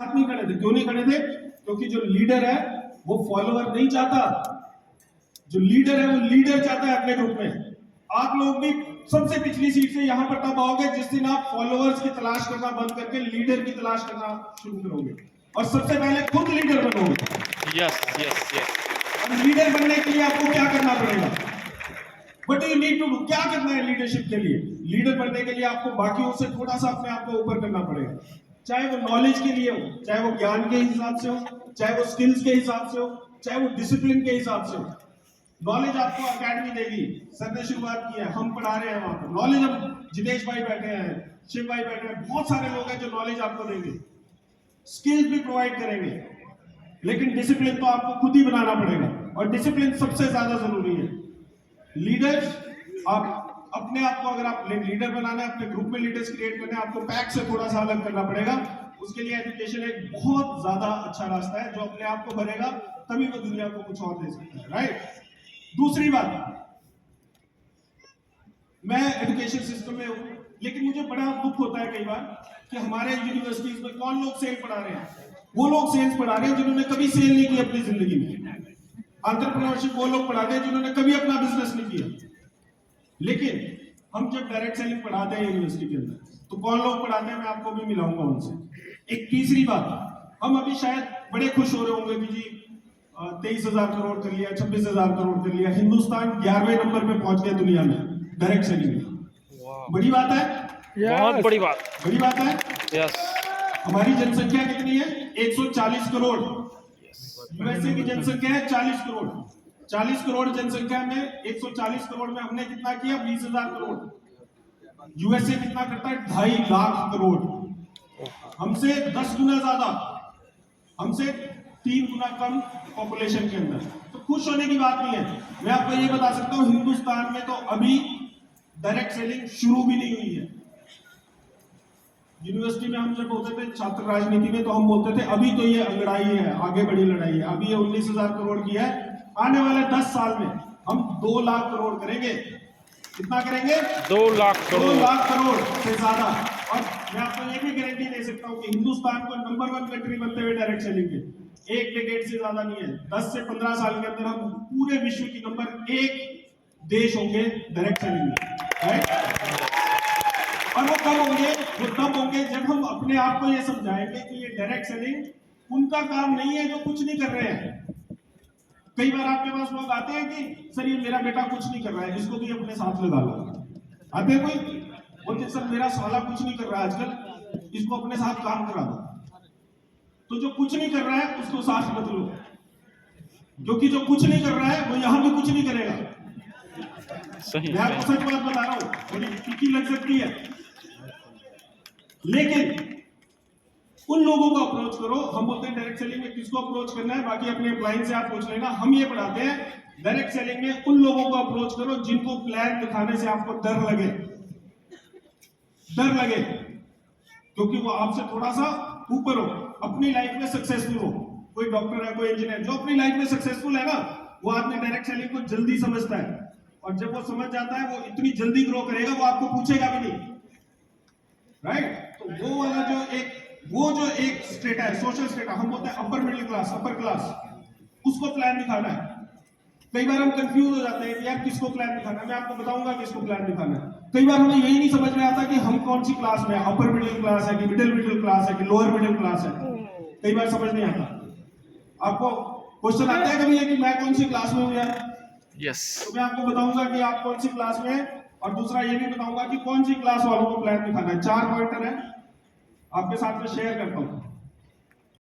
साथ नहीं खड़े थे। क्यों नहीं खड़े थे? क्योंकि जो लीडर है वो फॉलोअर नहीं चाहता, जो लीडर है वो लीडर चाहता है अपने ग्रुप में। आप लोग भी सबसे पिछली सीट से यहां पर तब आओगे जिस दिन आप फॉलोअर्स की तलाश करना बंद करके लीडर की तलाश करना शुरू करोगे, और सबसे पहले खुद लीडर बनोगे। Yes yes yes. और लीडर बनने के लिए आपको क्या करना पड़ेगा? What do you need to do? क्या करना है लीडरशिप के लिए? लीडर बनने के लिए आपको बाकियों से थोड़ा सा अपने आप को ऊपर करना पड़ेगा, चाहे वो नॉलेज के लिए हो, चाहे वो ज्ञान के हिसाब से हो, चाहे वो स्किल्स के हिसाब से हो, चाहे वो डिसिप्लिन के हिसाब से हो। नॉलेज आपको एकेडमी देगी, सर ने शुरुआत की है, हम पढ़ा रहे हैं वहां पर नॉलेज। हम जितेश भाई बैठे हैं, शिव भाई बैठे हैं, बहुत सारे लोग हैं जो नॉलेज आपको देंगे, स्किल्स भी प्रोवाइड करेंगे, लेकिन डिसिप्लिन तो आपको खुद ही बनाना पड़ेगा, और डिसिप्लिन सबसे ज्यादा जरूरी है। लीडर्स, आप अपने आप को, अगर आप लीडर बनाना है, अपने ग्रुप में लीडर्स क्रिएट करने हैं, आपको पैक से थोड़ा सा अलग करना पड़ेगा। उसके लिए एजुकेशन एक बहुत ज्यादा अच्छा रास्ता है, जो अपने आप को भरेगा तभी वो दुनिया को कुछ और दे सकता है, राइट? दूसरी बात, मैं एजुकेशन सिस्टम में हूं, लेकिन मुझे बड़ा दुख होता है कई बार कि हमारे यूनिवर्सिटीज में कौन लोग सेल पढ़ा रहे हैं? वो लोग सेल्स पढ़ा रहे हैं जिन्होंने कभी सेल नहीं की अपनी जिंदगी में। एंटरप्रेन्योरशिप वो लोग पढ़ाते हैं जिन्होंने कभी अपना बिजनेस नहीं किया। लेकिन हम जब डायरेक्ट सेलिंग पढ़ाते हैं यूनिवर्सिटी के अंदर, तो कौन लोग पढ़ाते हैं? मैं आपको भी मिलाऊंगा उनसे। एक तीसरी बात, हम अभी शायद बड़े खुश हो रहे होंगे कि जी 23,000 करोड़ कर लिया, 26,000 करोड़ कर लिया, हिंदुस्तान 11वें नंबर पे पहुंच गया दुनिया में डायरेक्ट सेलिंग में। बड़ी बात है, बहुत बड़ी बात, बड़ी बात है। यस। हमारी जनसंख्या कितनी है? 140 करोड़। यूएसए की जनसंख्या है 40 करोड़। 40 करोड़ जनसंख्या में 140 करोड़ में हमने कितना किया? 20,000 करोड़। यूएसए कितना करता है? 2.5 लाख करोड़। हमसे 10 गुना ज्यादा, हमसे 3 गुना कम पॉपुलेशन के अंदर। तो खुश होने की बात नहीं है। मैं आपको ये बता सकता हूं, हिंदुस्तान में तो अभी डायरेक्ट सेलिंग शुरू भी नहीं हुई है। यूनिवर्सिटी में हम जब होते थे छात्र राजनीति में, तो हम बोलते थे अभी तो ये लड़ाई है, आगे बड़ी लड़ाई है, अभी ये 19,000 करोड़ की है, आने वाले 10 साल में हम 2 लाख करोड़ करेंगे। कितना करेंगे? 2 लाख करोड़। 2 लाख करोड़ से ज्यादा। और मैं आपको ये भी गारंटी दे सकता हूँ कि हिंदुस्तान को नंबर 1 कंट्री बनते हुए डायरेक्ट सेलिंग के 1 डिकेड से ज्यादा नहीं है, 10 से 15 साल के अंदर हम पूरे विश्व की नंबर 1 देश होंगे डायरेक्ट सेलिंग में, राइट? और वो कब होंगे? वो तब होंगे जब हम अपने आप को ये समझाएंगे कि ये डायरेक्ट सेलिंग उनका काम नहीं है जो कुछ नहीं कर रहे हैं। कई बार आपके पास लोग आते हैं कि सर ये मेरा बेटा कुछ नहीं कर रहा है, इसको भी अपने साथ लगा लो। आते हैं कोई, बोलते सर मेरा साला कुछ नहीं कर रहा है आजकल, इसको अपने साथ काम करा दो। तो जो कुछ नहीं कर रहा है उसको साथ मत लो, क्योंकि जो कुछ नहीं कर रहा है वो यहां भी कुछ नहीं करेगा। सही, मैं आपको सच बात बता रहा हूं, थोड़ी तीखी लग सकती है, लेकिन उन लोगों को अप्रोच करो। हम बोलते हैं डायरेक्ट सेलिंग में किसको अप्रोच करना है, बाकी अपने एम्प्लॉय से आप पूछ लेना। हम ये पढ़ाते हैं डायरेक्ट सेलिंग में उन लोगों को अप्रोच करो जिनको प्लान दिखाने से आपको डर लगे, डर लगे, क्योंकि वो आपसे थोड़ा सा ऊपर हो, अपनी लाइफ में सक्सेसफुल हो। कोई डॉक्टर है, कोई इंजीनियर, जो अपनी लाइफ में सक्सेसफुल है ना, वो आदमी डायरेक्ट सेलिंग को जल्दी समझता है, और जब वो समझ जाता है वो इतनी जल्दी ग्रो करेगा, वो आपको पूछेगा भी नहीं, राइट? तो वो वाला जो एक स्टेटा है, सोशल स्टेटा, हम बोलते हैं upper middle class, upper class, उसको प्लान दिखाना है। कई बार हम कंफ्यूज हो जाते हैं कि यार किसको प्लान दिखाना है। मैं आपको बताऊंगा किसको प्लान दिखाना है। कई बार हमें यही नहीं समझ में आता कि हम कौन सी क्लास में, अपर मिडिल क्लास है कि मिडिल क्लास है कि लोअर मिडिल क्लास है, कई बार समझ नहीं आता। आपको क्वेश्चन आता है कभी कि मैं कौन सी क्लास में हूं यार? यस। तो मैं आपको बताऊंगा कि आप कौन सी क्लास में हैं, और दूसरा ये भी बताऊंगा कि कौन सी क्लास वालों को प्लान दिखाना है। 4 पॉइंटर है, आपके साथ में शेयर करता हूं।